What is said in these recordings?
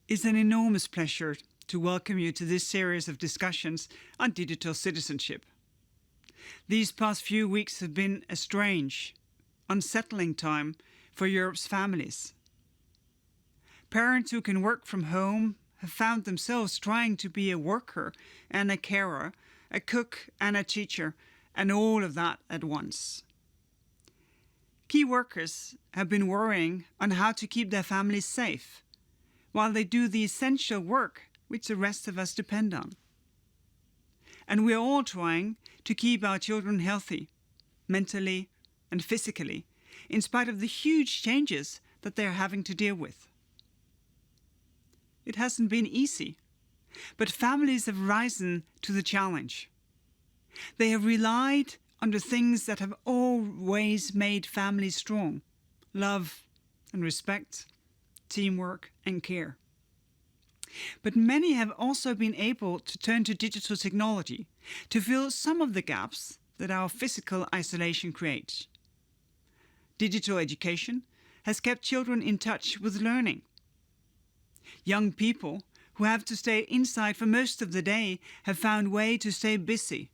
It's an enormous pleasure to welcome you to this series of discussions on digital citizenship. These past few weeks have been a strange, unsettling time for Europe's families. Parents who can work from home have found themselves trying to be a worker and a carer, a cook and a teacher, and all of that at once. Key workers have been worrying on how to keep their families safe, while they do the essential work which the rest of us depend on. And we're all trying to keep our children healthy, mentally and physically, in spite of the huge changes that they're having to deal with. It hasn't been easy, but families have risen to the challenge. They have relied on the things that have always made families strong: love and respect, teamwork and care. But many have also been able to turn to digital technology to fill some of the gaps that our physical isolation creates. Digital education has kept children in touch with learning. Young people who have to stay inside for most of the day have found ways to stay busy.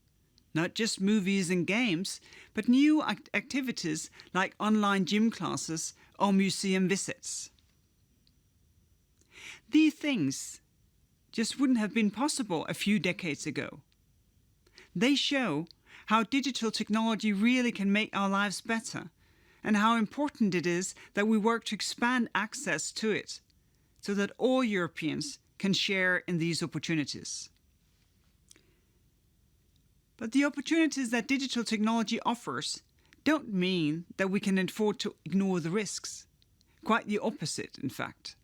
Not just movies and games, but new activities like online gym classes or museum visits. These things just wouldn't have been possible a few decades ago. They show how digital technology really can make our lives better, and how important it is that we work to expand access to it, so that all Europeans can share in these opportunities. But the opportunities that digital technology offers don't mean that we can afford to ignore the risks. Quite the opposite, in fact.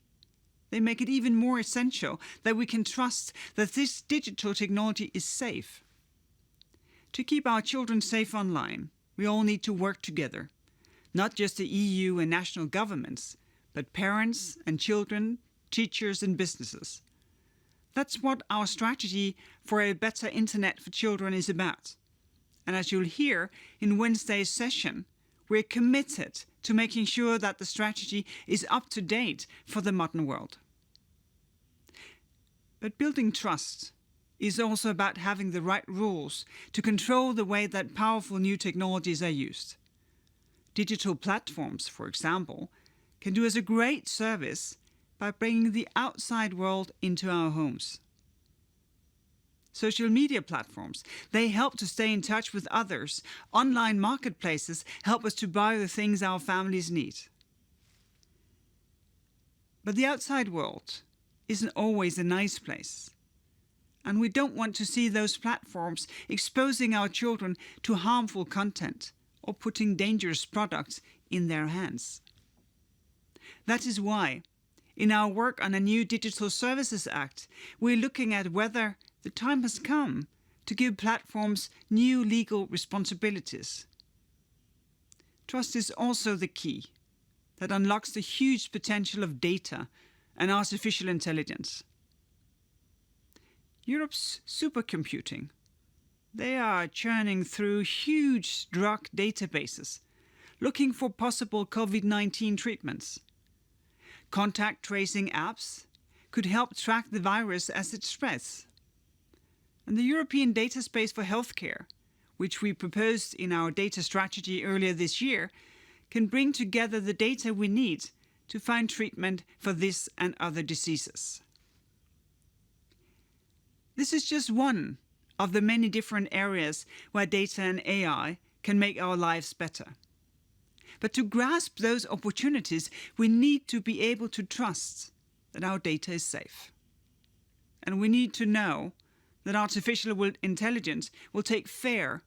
They make it even more essential that we can trust that this digital technology is safe. To keep our children safe online, we all need to work together. Not just the EU and national governments, but parents and children, teachers and businesses. That's what our strategy for a better internet for children is about. And as you'll hear in Wednesday's session, we're committed to making sure that the strategy is up to date for the modern world. But building trust is also about having the right rules to control the way that powerful new technologies are used. Digital platforms, for example, can do us a great service by bringing the outside world into our homes. Social media platforms, they help to stay in touch with others. Online marketplaces help us to buy the things our families need. But the outside world isn't always a nice place. And we don't want to see those platforms exposing our children to harmful content or putting dangerous products in their hands. That is why, in our work on a new Digital Services Act, we're looking at whether the time has come to give platforms new legal responsibilities. Trust is also the key that unlocks the huge potential of data and artificial intelligence. Europe's supercomputing, they are churning through huge drug databases, looking for possible COVID-19 treatments. Contact tracing apps could help track the virus as it spreads. And the European data space for healthcare, which we proposed in our data strategy earlier this year, can bring together the data we need to find treatment for this and other diseases. This is just one of the many different areas where data and AI can make our lives better. But to grasp those opportunities, we need to be able to trust that our data is safe. And we need to know that artificial intelligence will take fair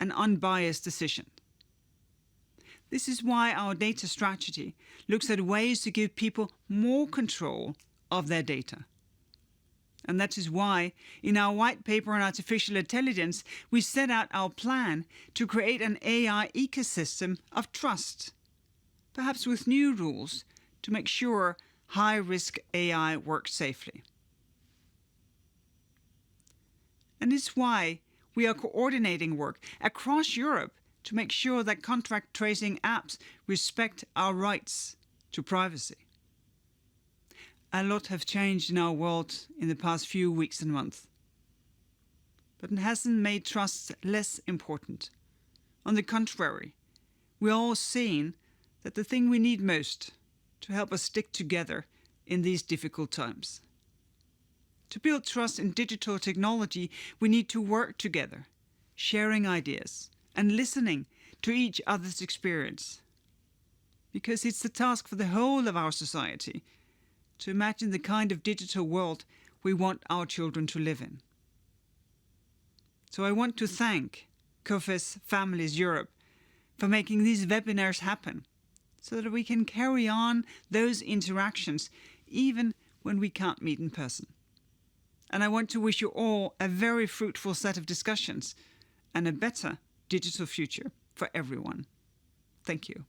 and unbiased decisions. This is why our data strategy looks at ways to give people more control of their data. And that is why, in our white paper on artificial intelligence, we set out our plan to create an AI ecosystem of trust, perhaps with new rules to make sure high-risk AI works safely. And it's why we are coordinating work across Europe to make sure that contact tracing apps respect our rights to privacy. a lot have changed in our world in the past few weeks and months. But it hasn't made trust less important. On the contrary, we are all seeing that the thing we need most to help us stick together in these difficult times. To build trust in digital technology, we need to work together, sharing ideas and listening to each other's experience. Because it's the task for the whole of our society to imagine the kind of digital world we want our children to live in. So I want to thank COFES Families Europe for making these webinars happen, so that we can carry on those interactions even when we can't meet in person. And I want to wish you all a very fruitful set of discussions and a better digital future for everyone. Thank you.